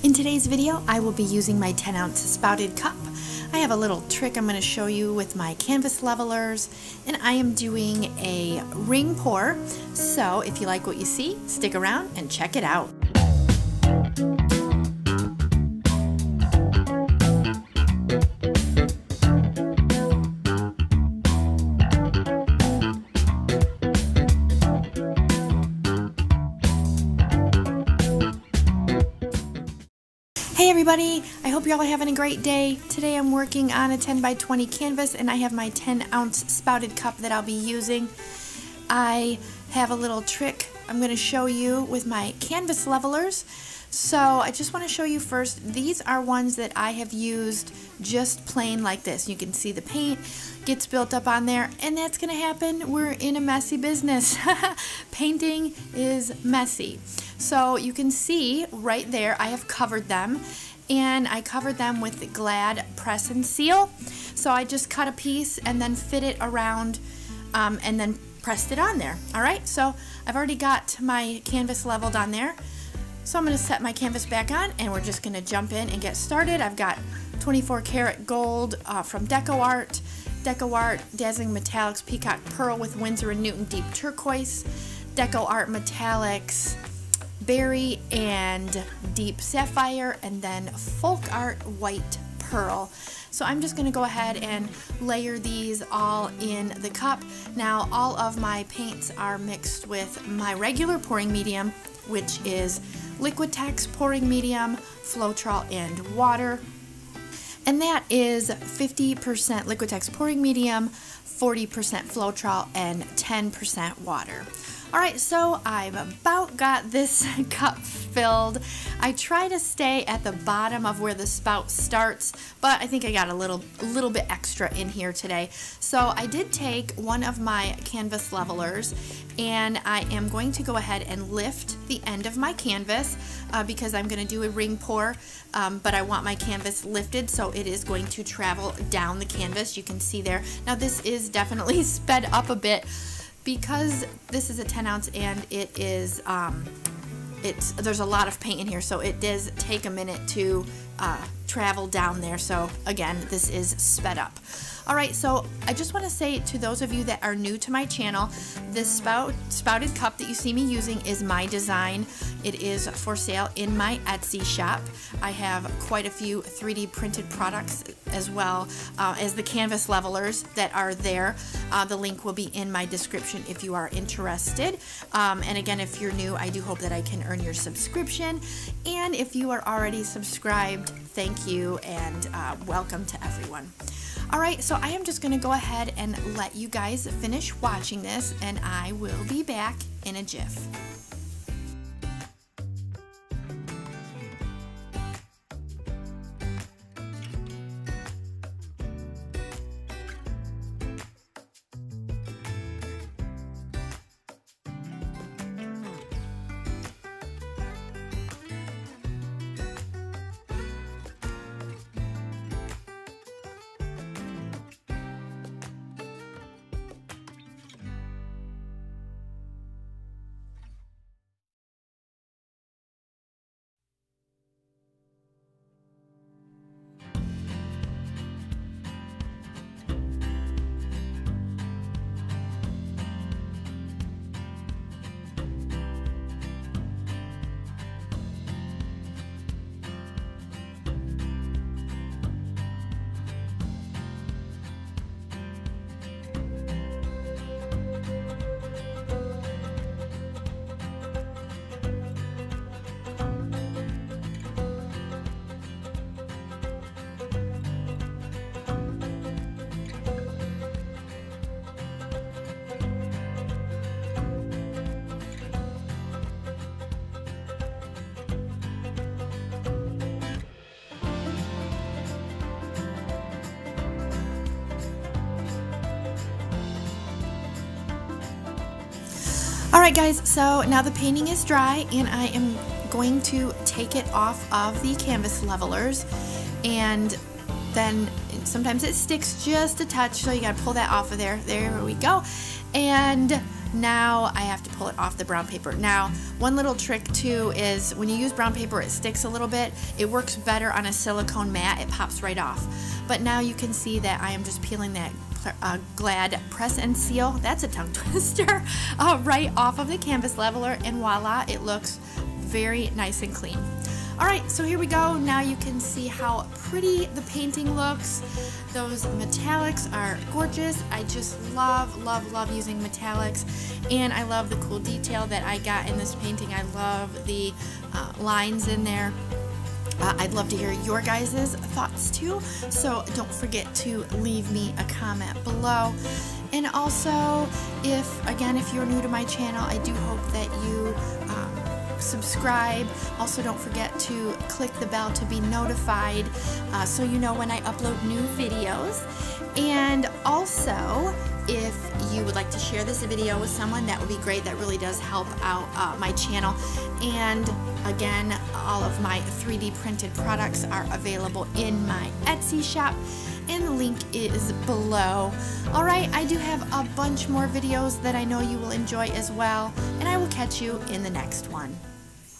In today's video, I will be using my 10-ounce spouted cup. I have a little trick I'm going to show you with my canvas levelers, and I am doing a ring pour. So if you like what you see, stick around and check it out. Hey everybody, I hope y'all are having a great day. Today I'm working on a 10 by 20 canvas and I have my 10-ounce spouted cup that I'll be using. I have a little trick I'm going to show you with my canvas levelers. So I just want to show you first, these are ones that I have used just plain like this. You can see the paint gets built up on there, and that's going to happen. We're in a messy business. Painting is messy. So you can see right there I have covered them, and I covered them with the Glad Press and Seal. So I just cut a piece and then fit it around and then pressed it on there. Alright, so I've already got my canvas leveled on there. So I'm going to set my canvas back on and we're just going to jump in and get started. I've got 24 karat gold from Deco Art Dazzling Metallics Peacock Pearl with Winsor & Newton Deep Turquoise, Deco Art Metallics Berry and Deep Sapphire, and then Folk Art White Pearl. So I'm just going to go ahead and layer these all in the cup. Now all of my paints are mixed with my regular pouring medium, which is Liquitex pouring medium, Floetrol, and water. And that is 50% Liquitex pouring medium, 40% Floetrol, and 10% water. Alright, so I've about got this cup filled. I try to stay at the bottom of where the spout starts, but I think I got a little bit extra in here today. So I did take one of my canvas levelers, and I am going to go ahead and lift the end of my canvas because I'm going to do a ring pour, but I want my canvas lifted, so it is going to travel down the canvas. You can see there. Now this is definitely sped up a bit, because this is a 10 ounce and it is there's a lot of paint in here, so it does take a minute to travel down there. So again, this is sped up. Alright, so I just want to say to those of you that are new to my channel, this spouted cup that you see me using is my design. It is for sale in my Etsy shop. I have quite a few 3D printed products as well as the canvas levelers that are there. The link will be in my description if you are interested. And again, if you're new, I do hope that I can earn your subscription. And if you are already subscribed, thank you and welcome to everyone. Alright, so I am just going to go ahead and let you guys finish watching this, and I will be back in a jiff. Alright guys, so now the painting is dry and I am going to take it off of the canvas levelers, and then sometimes it sticks just a touch, so you gotta pull that off of there. There we go. And Now I have to pull it off the brown paper. Now, one little trick too is when you use brown paper, it sticks a little bit. It works better on a silicone mat. It pops right off. But now you can see that I am just peeling that Glad Press and Seal, that's a tongue twister, right off of the canvas leveler, and voila, it looks very nice and clean. Alright, so here we go. Now you can see how pretty the painting looks. Those metallics are gorgeous. I just love, love, love using metallics, and I love the cool detail that I got in this painting. I love the lines in there. I'd love to hear your guys' thoughts too, so don't forget to leave me a comment below. And also, if you're new to my channel, I do hope that you subscribe. Also, don't forget to click the bell to be notified so you know when I upload new videos. And also, if you would like to share this video with someone, that would be great. That really does help out my channel. And again, all of my 3D printed products are available in my Etsy shop, and the link is below. Alright, I do have a bunch more videos that I know you will enjoy as well, and I will catch you in the next one.